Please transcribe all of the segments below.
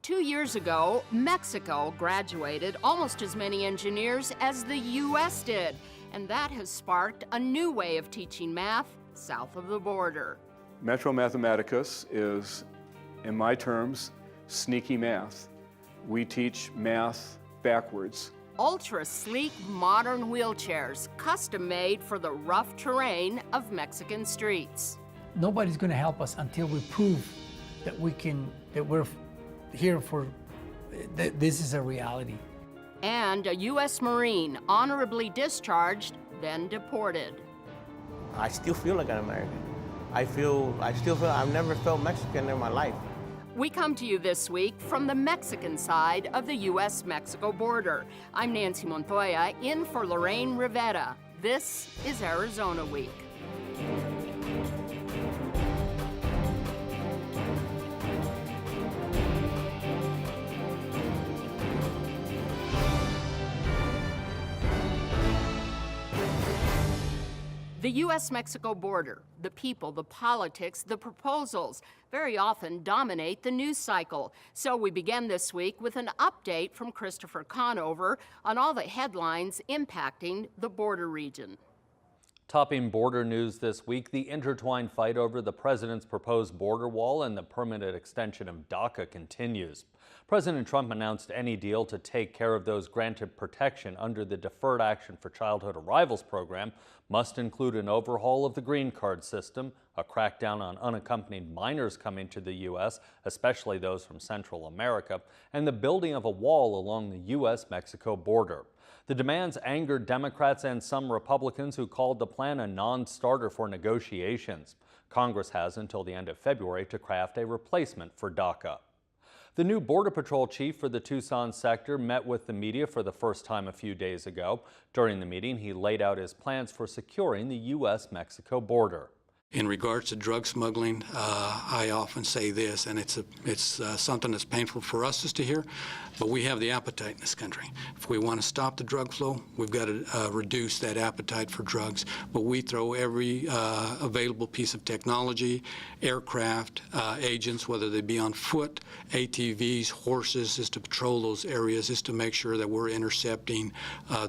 2 years ago, Mexico graduated almost as many engineers as the U.S. did, and that has sparked a new way of teaching math south of the border. Metro Mathematicus is, in my terms, sneaky math. We teach math backwards. Ultra-sleek modern wheelchairs, custom-made for the rough terrain of Mexican streets. Nobody's going to help us until we prove that we're here for, that this is a reality. And a U.S. Marine honorably discharged, then deported. I still feel like an American. I still feel I've never felt Mexican in my life. We come to you this week from the Mexican side of the U.S.-Mexico border. I'm Nancy Montoya, in for Lorraine Rivera. This is Arizona Week. The U.S.-Mexico border, the people, the politics, the proposals, very often dominate the news cycle. So we begin this week with an update from Christopher Conover on all the headlines impacting the border region. Topping border news this week, the intertwined fight over the president's proposed border wall and the permanent extension of DACA continues. President Trump announced any deal to take care of those granted protection under the Deferred Action for Childhood Arrivals program must include an overhaul of the green card system, a crackdown on unaccompanied minors coming to the U.S., especially those from Central America, and the building of a wall along the U.S.-Mexico border. The demands angered Democrats and some Republicans who called the plan a non-starter for negotiations. Congress has until the end of February to craft a replacement for DACA. The new Border Patrol chief for the Tucson sector met with the media for the first time a few days ago. During the meeting, he laid out his plans for securing the U.S.-Mexico border. In regards to drug smuggling, I often say this, and it's something that's painful for us just to hear, but we have the appetite in this country. If we want to stop the drug flow, we've got to reduce that appetite for drugs. But we throw every available piece of technology, aircraft, agents, whether they be on foot, ATVs, horses, is to patrol those areas, is to make sure that we're intercepting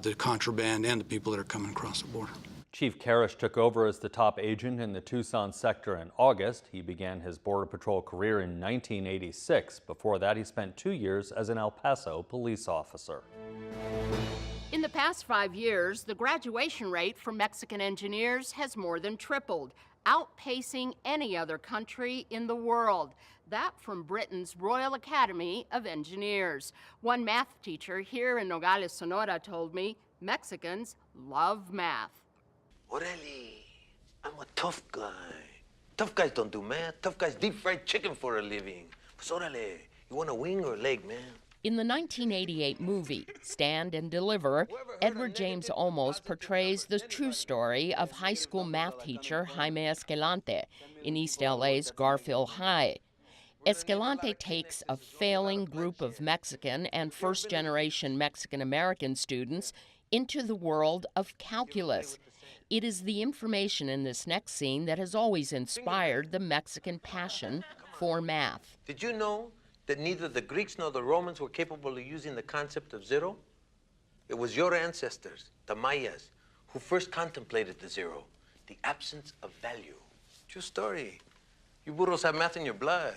the contraband and the people that are coming across the border. Chief Karish took over as the top agent in the Tucson sector in August. He began his Border Patrol career in 1986. Before that, he spent 2 years as an El Paso police officer. In the past 5 years, the graduation rate for Mexican engineers has more than tripled, outpacing any other country in the world. That from Britain's Royal Academy of Engineers. One math teacher here in Nogales, Sonora told me Mexicans love math. Orale, I'm a tough guy. Tough guys don't do math. Tough guys deep fried chicken for a living. Pues orale, you want a wing or a leg, man? In the 1988 movie, Stand and Deliver, Edward James Olmos portrays the true story of high school math teacher Jaime Escalante in East LA's Garfield High. Escalante takes a failing group of Mexican and first-generation Mexican-American students into the world of calculus. It is the information in this next scene that has always inspired the Mexican passion for math. Did you know that neither the Greeks nor the Romans were capable of using the concept of zero? It was your ancestors, the Mayas, who first contemplated the zero, the absence of value. True story. You burros have math in your blood.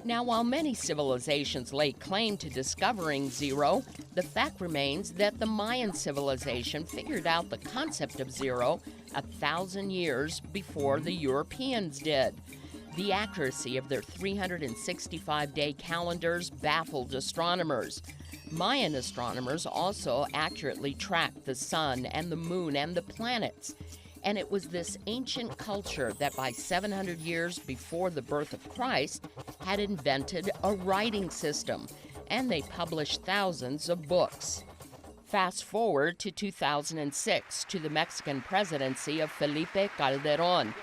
Now, while many civilizations lay claim to discovering zero, the fact remains that the Mayan civilization figured out the concept of zero 1,000 years before the Europeans did. The accuracy of their 365-day calendars baffled astronomers. Mayan astronomers also accurately tracked the sun and the moon and the planets. And it was this ancient culture that by 700 years before the birth of Christ had invented a writing system, and they published thousands of books. Fast forward to 2006, to the Mexican presidency of Felipe Calderón.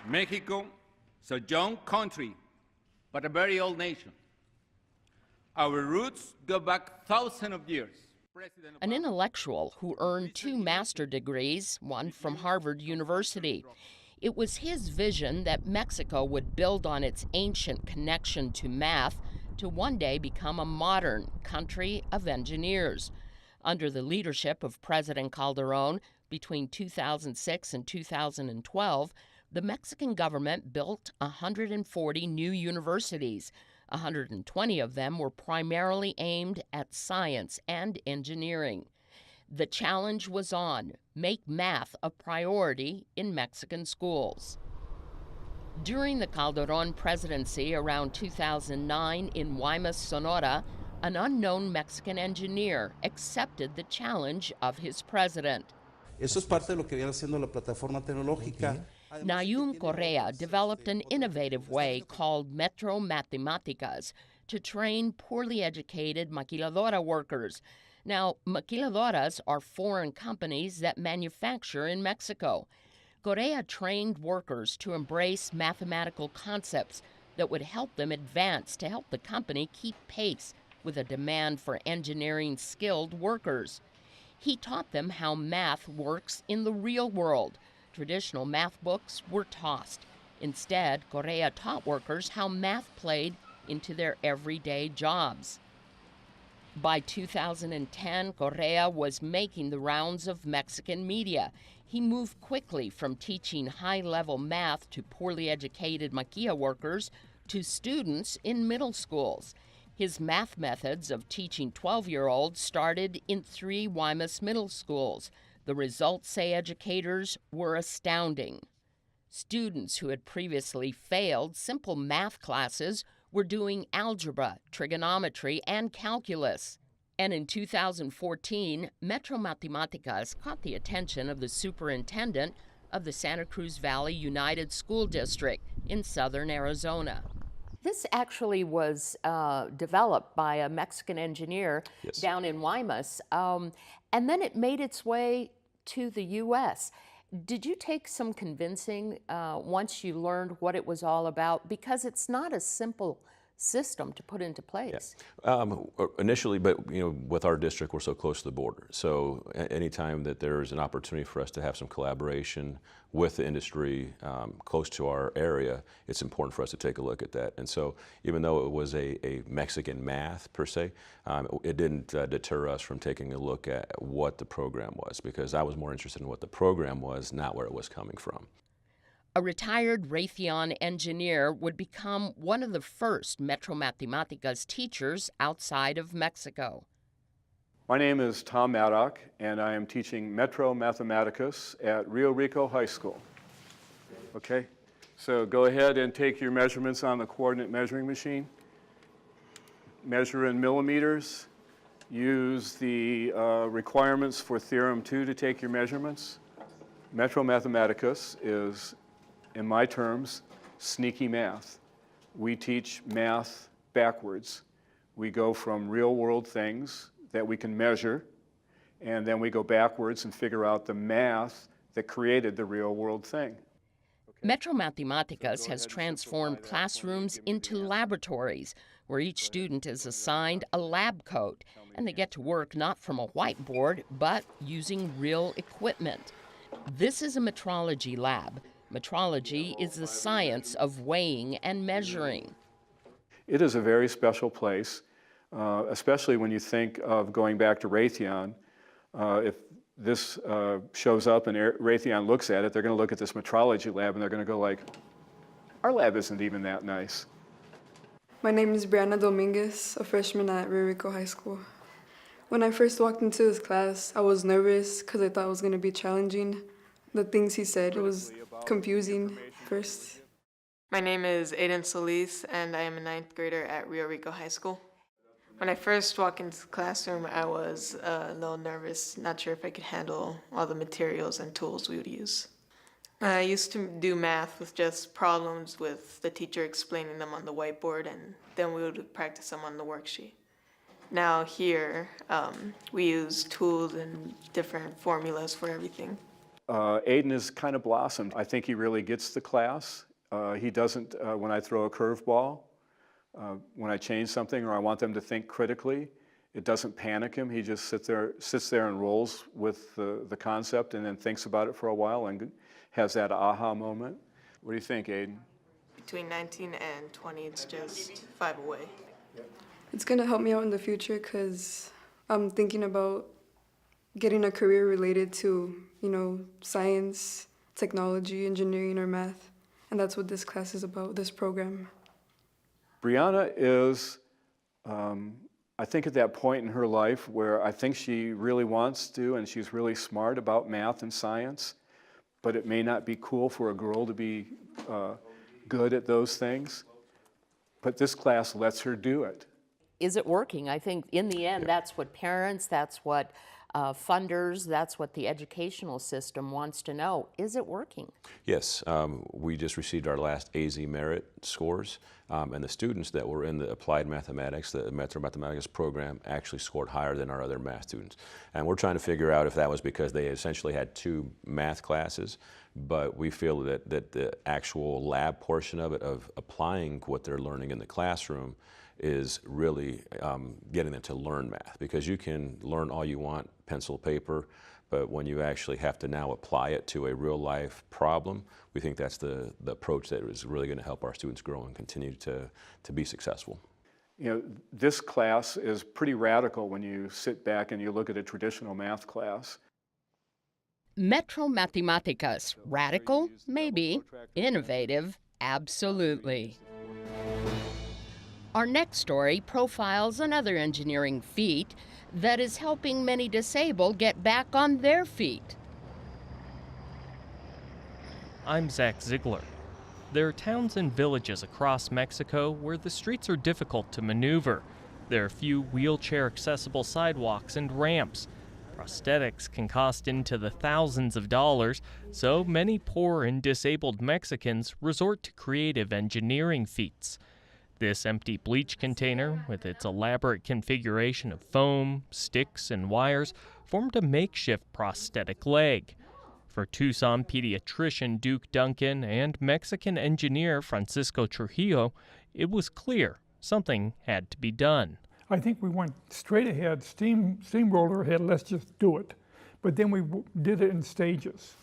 Mexico is a young country, but a very old nation. Our roots go back thousands of years. An intellectual who earned 2 master's degrees, one from Harvard University. It was his vision that Mexico would build on its ancient connection to math, to one day become a modern country of engineers. Under the leadership of President Calderón, between 2006 and 2012, the Mexican government built 140 new universities. 120 of them were primarily aimed at science and engineering. The challenge was on: make math a priority in Mexican schools. During the Calderón presidency around 2009 in Guaymas, Sonora, an unknown Mexican engineer accepted the challenge of his president. Eso es parte de lo que viene siendo la plataforma tecnológica. Nayun Correa developed an innovative way called Metro Mathematicas to train poorly educated maquiladora workers. Now, maquiladoras are foreign companies that manufacture in Mexico. Correa trained workers to embrace mathematical concepts that would help them advance to help the company keep pace with a demand for engineering-skilled workers. He taught them how math works in the real world. Traditional math books were tossed. Instead, Correa taught workers how math played into their everyday jobs. By 2010, Correa was making the rounds of Mexican media. He moved quickly from teaching high-level math to poorly educated maquila workers to students in middle schools. His math methods of teaching 12-year-olds started in 3 Guaymas middle schools. The results, say educators, were astounding. Students who had previously failed simple math classes were doing algebra, trigonometry, and calculus. And in 2014, Metro Mathematicas caught the attention of the superintendent of the Santa Cruz Valley United School District in southern Arizona. This actually was developed by a Mexican engineer down in Guaymas, and then it made its way to the U.S. Did you take some convincing once you learned what it was all about? Because it's not a simple system to put into place. Initially, but with our district, we're so close to the border. So anytime that there's an opportunity for us to have some collaboration with the industry close to our area, it's important for us to take a look at that. And so even though it was a Mexican math per se, it didn't deter us from taking a look at what the program was, because I was more interested in what the program was, not where it was coming from. A retired Raytheon engineer would become one of the first Metro Mathematicas teachers outside of Mexico. My name is Tom Maddock, and I am teaching Metro Mathematicas at Rio Rico High School. Okay, so go ahead and take your measurements on the coordinate measuring machine. Measure in millimeters. Use the requirements for Theorem 2 to take your measurements. Metro Mathematicas is, in my terms, sneaky math. We teach math backwards. We go from real-world things that we can measure, and then we go backwards and figure out the math that created the real-world thing. Metro Mathematicas has transformed classrooms into laboratories where each student is assigned a lab coat, and they get to work not from a whiteboard, but using real equipment. This is a metrology lab. Metrology is the science of weighing and measuring. It is a very special place, especially when you think of going back to Raytheon. If this shows up and Raytheon looks at it, they're going to look at this metrology lab and they're going to go like, our lab isn't even that nice. My name is Brianna Dominguez, a freshman at Rio Rico High School. When I first walked into this class, I was nervous because I thought it was going to be challenging. The things he said was confusing first. My name is Aiden Solis, and I am a 9th grader at Rio Rico High School. When I first walked into the classroom, I was a little nervous, not sure if I could handle all the materials and tools we would use. I used to do math with just problems with the teacher explaining them on the whiteboard, and then we would practice them on the worksheet. Now here, we use tools and different formulas for everything. Aiden has kind of blossomed. I think he really gets the class. He doesn't, when I throw a curveball, when I change something or I want them to think critically, it doesn't panic him. He just sits there and rolls with the concept and then thinks about it for a while and has that aha moment. What do you think, Aiden? Between 19 and 20, it's just 5 away. It's going to help me out in the future because I'm thinking about getting a career related to, science, technology, engineering, or math. And that's what this class is about, this program. Brianna is, I think, at that point in her life where I think she really wants to, and she's really smart about math and science, but it may not be cool for a girl to be good at those things. But this class lets her do it. Is it working? I think in the end, that's what parents, that's what funders, that's what the educational system wants to know. Is it working? Yes, we just received our last AZ merit scores, and the students that were in the applied mathematics, the Metro Mathematics program, actually scored higher than our other math students. And we're trying to figure out if that was because they essentially had 2 math classes, but we feel that the actual lab portion of it, of applying what they're learning in the classroom, is really getting them to learn math, because you can learn all you want, pencil, paper, but when you actually have to now apply it to a real life problem, we think that's the approach that is really going to help our students grow and continue to be successful. This class is pretty radical when you sit back and you look at a traditional math class. Metro Mathematicas, radical? Maybe. Innovative? Absolutely. Our next story profiles another engineering feat that is helping many disabled get back on their feet. I'm Zach Ziegler. There are towns and villages across Mexico where the streets are difficult to maneuver. There are few wheelchair-accessible sidewalks and ramps. Prosthetics can cost into the thousands of dollars, so many poor and disabled Mexicans resort to creative engineering feats. This empty bleach container, with its elaborate configuration of foam, sticks, and wires, formed a makeshift prosthetic leg. For Tucson pediatrician Duke Duncan and Mexican engineer Francisco Trujillo, it was clear something had to be done. I think we went straight ahead, steamroller ahead, let's just do it. But then we did it in stages.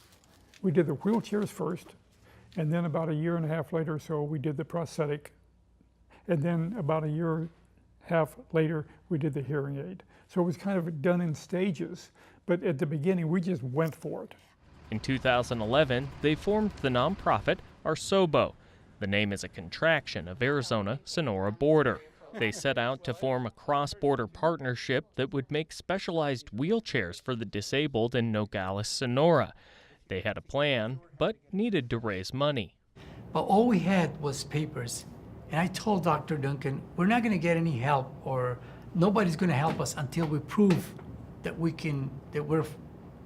We did the wheelchairs first, and then about 1.5 years later or so, we did the prosthetic. And then about 1.5 years later, we did the hearing aid. So it was kind of done in stages, but at the beginning, we just went for it. In 2011, they formed the nonprofit Arsobo. The name is a contraction of Arizona-Sonora border. They set out to form a cross-border partnership that would make specialized wheelchairs for the disabled in Nogales, Sonora. They had a plan, but needed to raise money. But all we had was papers. And I told Dr. Duncan, we're not going to get any help, or nobody's going to help us until we prove that that we're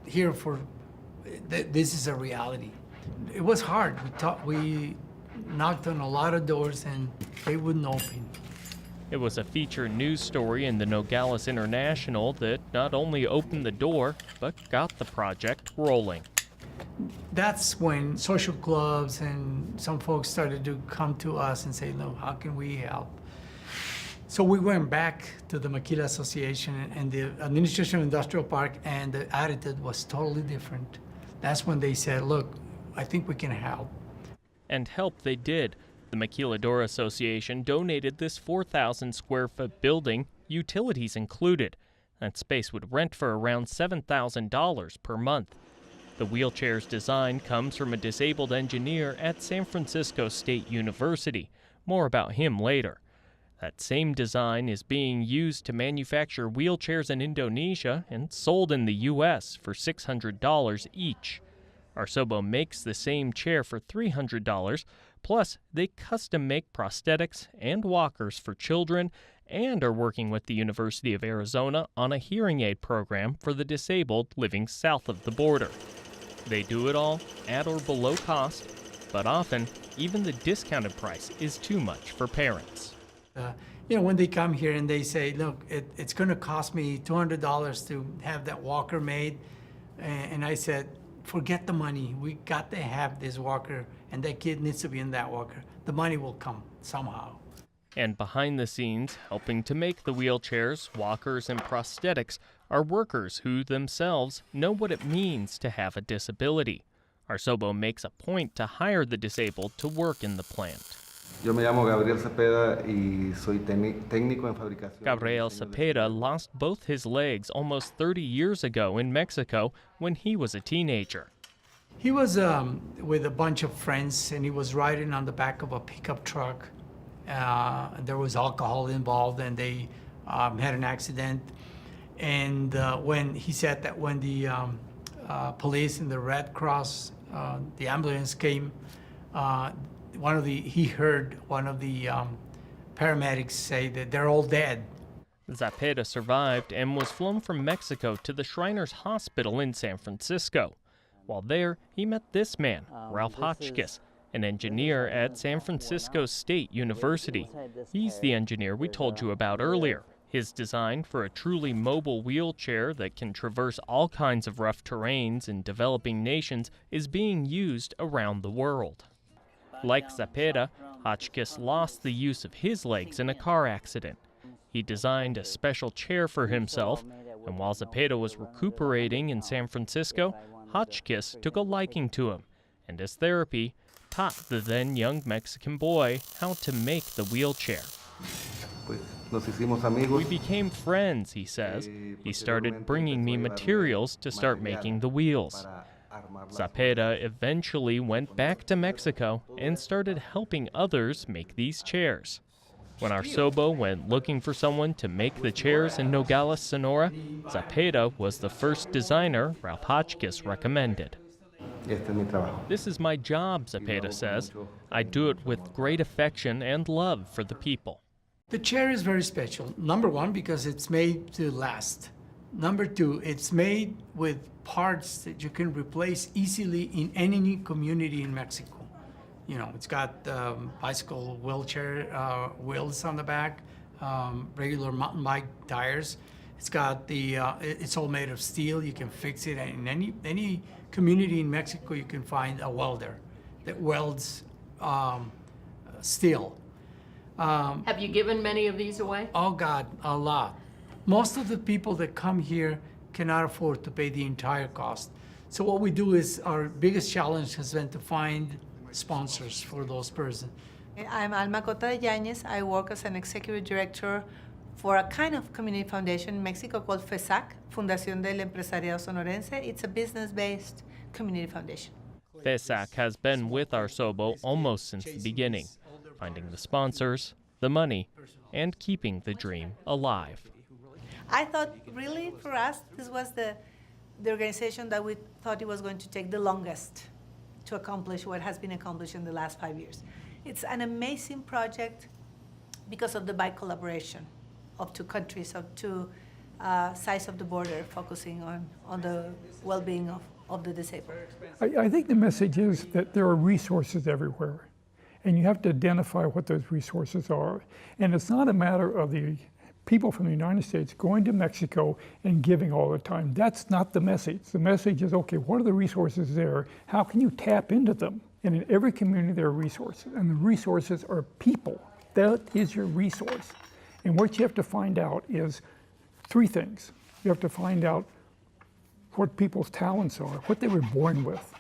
here for, that this is a reality. It was hard. We knocked on a lot of doors and they wouldn't open. It was a featured news story in the Nogales International that not only opened the door, but got the project rolling. That's when social clubs and some folks started to come to us and say, no, how can we help? So we went back to the Maquila Association and the Administration of Industrial Park, and the attitude was totally different. That's when they said, look, I think we can help. And help they did. The Maquiladora Association donated this 4,000 square foot building, utilities included. That space would rent for around $7,000 per month. The wheelchair's design comes from a disabled engineer at San Francisco State University. More about him later. That same design is being used to manufacture wheelchairs in Indonesia and sold in the U.S. for $600 each. Arsobo makes the same chair for $300, plus they custom make prosthetics and walkers for children, and are working with the University of Arizona on a hearing aid program for the disabled living south of the border. They do it all at or below cost, but often even the discounted price is too much for parents. When they come here and they say, look, it's going to cost me $200 to have that walker made, and I said, forget the money. We got to have this walker, and that kid needs to be in that walker. The money will come somehow. And behind the scenes, helping to make the wheelchairs, walkers, and prosthetics are workers who themselves know what it means to have a disability. Arsobo makes a point to hire the disabled to work in the plant. Yo me llamo Gabriel Cepeda y soy técnico en fabricación. Gabriel Cepeda lost both his legs almost 30 years ago in Mexico when he was a teenager. He was with a bunch of friends, and he was riding on the back of a pickup truck. There was alcohol involved, and they had an accident. And when he said that when the police and the Red Cross, the ambulance came, he heard one of the paramedics say that they're all dead. Cepeda survived and was flown from Mexico to the Shriners Hospital in San Francisco. While there, he met this man, Ralph Hotchkiss, an engineer at San Francisco State University. He's the engineer we told you about earlier. His design for a truly mobile wheelchair that can traverse all kinds of rough terrains in developing nations is being used around the world. Like Cepeda, Hotchkiss lost the use of his legs in a car accident. He designed a special chair for himself, and while Cepeda was recuperating in San Francisco, Hotchkiss took a liking to him, and as therapy, taught the then young Mexican boy how to make the wheelchair. We became friends, he says. He started bringing me materials to start making the wheels. Cepeda eventually went back to Mexico and started helping others make these chairs. When Arsobo went looking for someone to make the chairs in Nogales, Sonora, Cepeda was the first designer Ralph Hotchkiss recommended. This is my job, Cepeda says. I do it with great affection and love for the people. The chair is very special. Number one, because it's made to last. Number two, it's made with parts that you can replace easily in any community in Mexico. You know, it's got bicycle wheelchair wheels on the back, regular mountain bike tires. It's got it's all made of steel. You can fix it in any community in Mexico. You can find a welder that welds steel. Have you given many of these away? Oh God, a lot. Most of the people that come here cannot afford to pay the entire cost. So what we do is, our biggest challenge has been to find sponsors for those persons. I'm Alma Cota de Yañez. I work as an executive director for a kind of community foundation in Mexico called FESAC, Fundación del Empresariado Sonorense. It's a business-based community foundation. FESAC has been with Arsobo almost since the beginning, finding the sponsors, the money, and keeping the dream alive. I thought, really, for us, this was the organization that we thought it was going to take the longest to accomplish what has been accomplished in the last 5 years. It's an amazing project because of the bike collaboration of two countries, of two sides of the border, focusing on the well-being of the disabled. I think the message is that there are resources everywhere, and you have to identify what those resources are. And it's not a matter of the people from the United States going to Mexico and giving all the time. That's not the message. The message is, okay, what are the resources there? How can you tap into them? And in every community there are resources, and the resources are people. That is your resource. And what you have to find out is three things. You have to find out what people's talents are, what they were born with,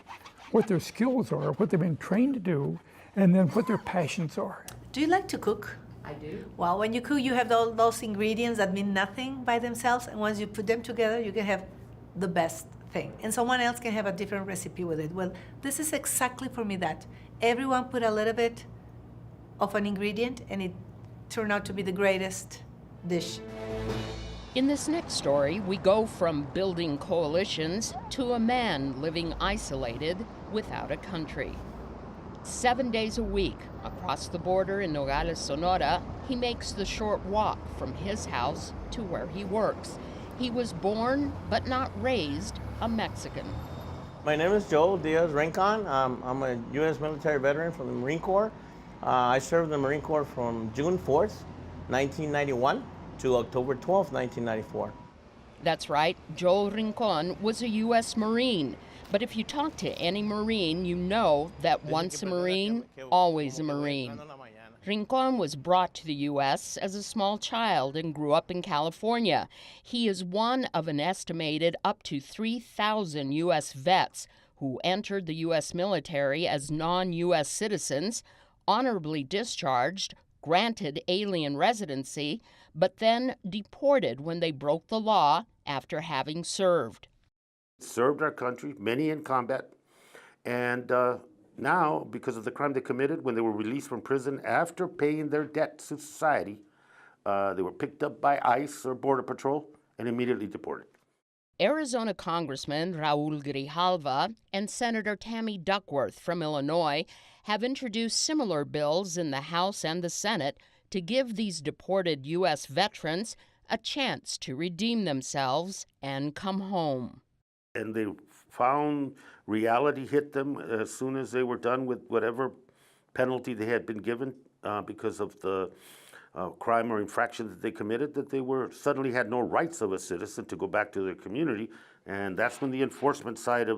what their skills are, what they've been trained to do, and then what their passions are. Do you like to cook? I do. Well, when you cook, you have those ingredients that mean nothing by themselves, and once you put them together, you can have the best thing. And someone else can have a different recipe with it. Well, this is exactly for me that. Everyone put a little bit of an ingredient, and it turned out to be the greatest dish. In this next story, we go from building coalitions to a man living isolated without a country. 7 days a week, across the border in Nogales, Sonora, he makes the short walk from his house to where he works. He was born, but not raised, a Mexican. My name is Joel Diaz Rincon. I'm a U.S. military veteran from the Marine Corps. I served in the Marine Corps from June 4th, 1991 to October 12th, 1994. That's right, Joel Rincon was a U.S. Marine. But if you talk to any Marine, you know that once a Marine, always a Marine. Rincon was brought to the U.S. as a small child and grew up in California. He is one of an estimated up to 3,000 U.S. vets who entered the U.S. military as non-U.S. citizens, honorably discharged, granted alien residency, but then deported when they broke the law after having served. Served our country, many in combat, and now, because of the crime they committed, when they were released from prison after paying their debt to society, they were picked up by ICE or Border Patrol and immediately deported. Arizona Congressman Raul Grijalva and Senator Tammy Duckworth from Illinois have introduced similar bills in the House and the Senate to give these deported U.S. veterans a chance to redeem themselves and come home. And they found reality hit them as soon as they were done with whatever penalty they had been given because of the crime or infraction that they committed, that they were suddenly had no rights of a citizen to go back to their community. And that's when the enforcement side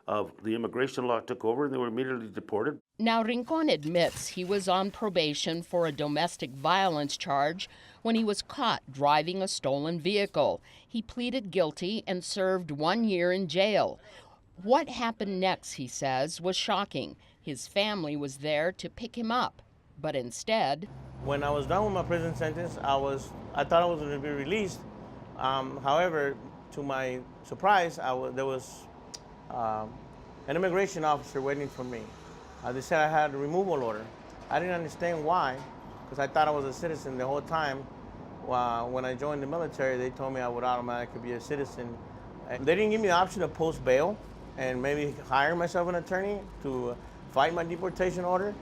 of the immigration law took over, and they were immediately deported. Now, Rincon admits he was on probation for a domestic violence charge when he was caught driving a stolen vehicle. He pleaded guilty and served 1 year in jail. What happened next, he says, was shocking. His family was there to pick him up, but instead... When I was done with my prison sentence, I thought I was going to be released. However, to my surprise, there was an immigration officer waiting for me. They said I had a removal order. I didn't understand why, because I thought I was a citizen the whole time. When I joined the military, they told me I would automatically be a citizen. And they didn't give me the option to post bail and maybe hire myself an attorney to fight my deportation order.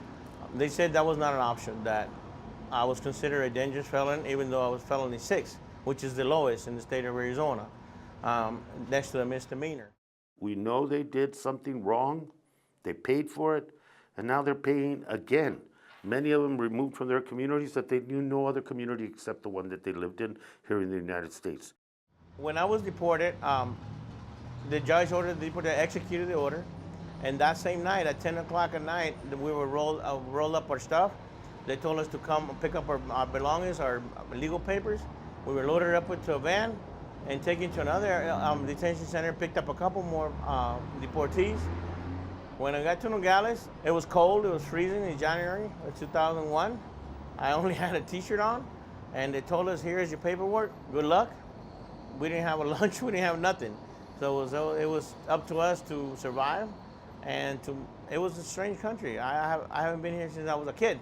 They said that was not an option, that I was considered a dangerous felon, even though I was felony 6, which is the lowest in the state of Arizona, next to a misdemeanor. We know they did something wrong, they paid for it, and now they're paying again. Many of them removed from their communities that they knew no other community except the one that they lived in here in the United States. When I was deported, the judge ordered the deportation, executed the order, and that same night, at 10 o'clock at night, we were roll up our stuff. They told us to come and pick up our belongings, our legal papers. We were loaded up into a van and taken to another detention center, picked up a couple more deportees. When I got to Nogales, it was cold, it was freezing in January of 2001. I only had a t-shirt on, and they told us, here's your paperwork, good luck. We didn't have a lunch, we didn't have nothing. So it was up to us to survive, and it was a strange country. I haven't been here since I was a kid.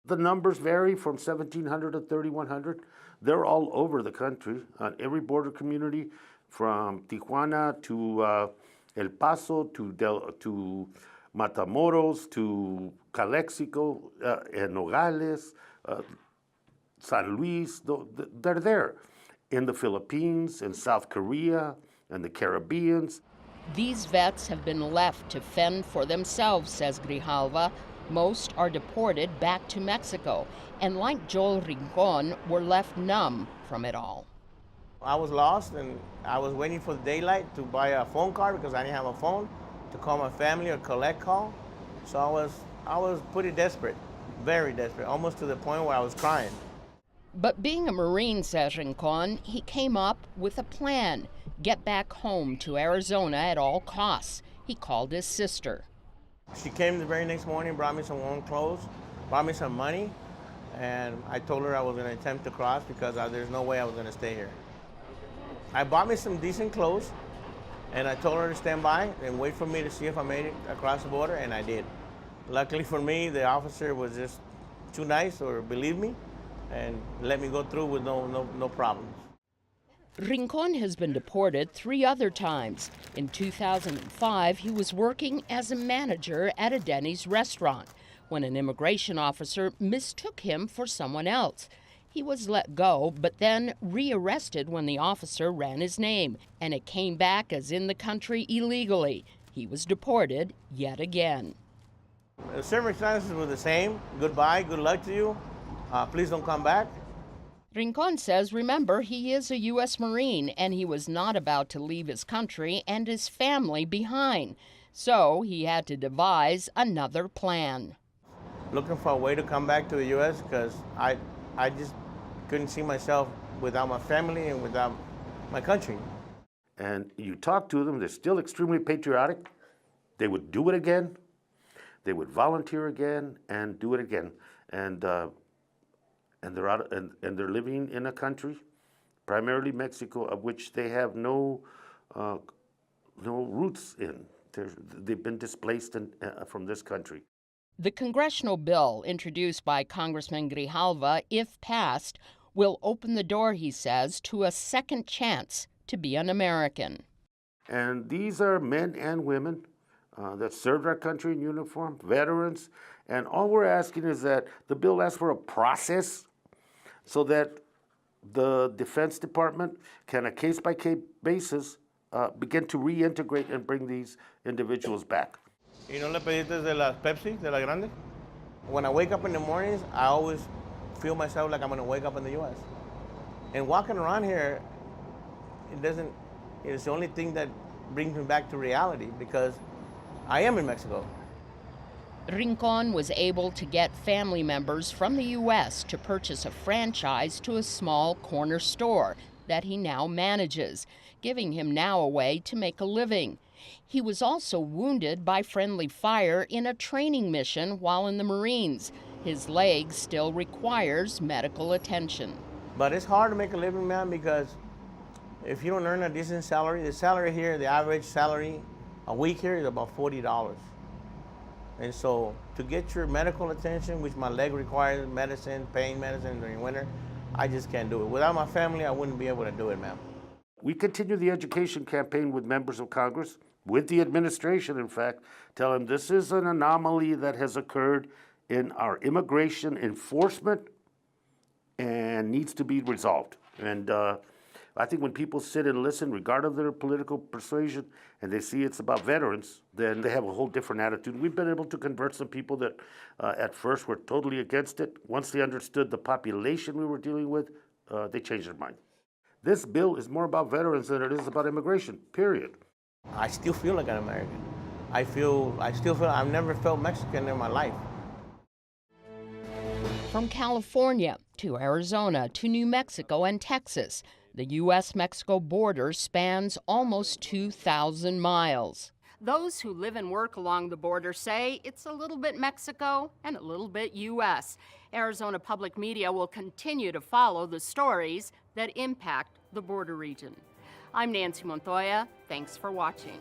The numbers vary from 1,700 to 3,100. They're all over the country, every border community, from Tijuana to El Paso to Matamoros to Calexico and Nogales, San Luis. They're there. In the Philippines, in South Korea, and the Caribbeans. These vets have been left to fend for themselves, says Grijalva. Most are deported back to Mexico, and like Joel Rincon, were left numb from it all. I was lost, and I was waiting for the daylight to buy a phone card because I didn't have a phone to call my family or collect call. So I was pretty desperate, very desperate, almost to the point where I was crying. But being a Marine, says Rincon, he came up with a plan: get back home to Arizona at all costs. He called his sister. She came the very next morning, brought me some warm clothes, brought me some money, and I told her I was going to attempt to cross because there's no way I was going to stay here. I bought me some decent clothes, and I told her to stand by and wait for me to see if I made it across the border, and I did. Luckily for me, the officer was just too nice, or believed me, and let me go through with no problems. Rincon has been deported 3 other times. In 2005, he was working as a manager at a Denny's restaurant when an immigration officer mistook him for someone else. He was let go, but then rearrested when the officer ran his name, and it came back as in the country illegally. He was deported yet again. The circumstances were the same. Goodbye, good luck to you. Please don't come back. Rincon says, remember, he is a U.S. Marine, and he was not about to leave his country and his family behind. So he had to devise another plan. Looking for a way to come back to the U.S. because I just couldn't see myself without my family and without my country. And you talk to them, they're still extremely patriotic. They would do it again. they would volunteer again and do it again. And they're out, and they're living in a country, primarily Mexico, of which they have no roots in. They've been displaced from this country. The congressional bill introduced by Congressman Grijalva, if passed, will open the door, he says, to a second chance to be an American. And these are men and women that served our country in uniform, veterans, and all we're asking is that the bill asks for a process so that the Defense Department can, on a case-by-case basis, begin to reintegrate and bring these individuals back. ¿Y no le pediste de las Pepsi, de la grande? When I wake up in the mornings, I always feel myself like I'm going to wake up in the U.S. And walking around here, it's the only thing that brings me back to reality because I am in Mexico. Rincon was able to get family members from the U.S. to purchase a franchise to a small corner store that he now manages, giving him now a way to make a living. He was also wounded by friendly fire in a training mission while in the Marines. His leg still requires medical attention. But it's hard to make a living, man, because if you don't earn a decent salary, the salary here, the average salary a week here is about $40. And so to get your medical attention, which my leg requires medicine, pain medicine during winter, I just can't do it. Without my family, I wouldn't be able to do it, man. We continue the education campaign with members of Congress, with the administration, in fact, tell them this is an anomaly that has occurred in our immigration enforcement and needs to be resolved. And I think when people sit and listen, regardless of their political persuasion, and they see it's about veterans, then they have a whole different attitude. We've been able to convert some people that at first were totally against it. Once they understood the population we were dealing with, they changed their mind. This bill is more about veterans than it is about immigration, period. I still feel like an American. I still feel, I've never felt Mexican in my life. From California to Arizona to New Mexico and Texas, the U.S.-Mexico border spans almost 2,000 miles. Those who live and work along the border say it's a little bit Mexico and a little bit U.S. Arizona Public Media will continue to follow the stories that impact the border region. I'm Nancy Montoya. Thanks for watching.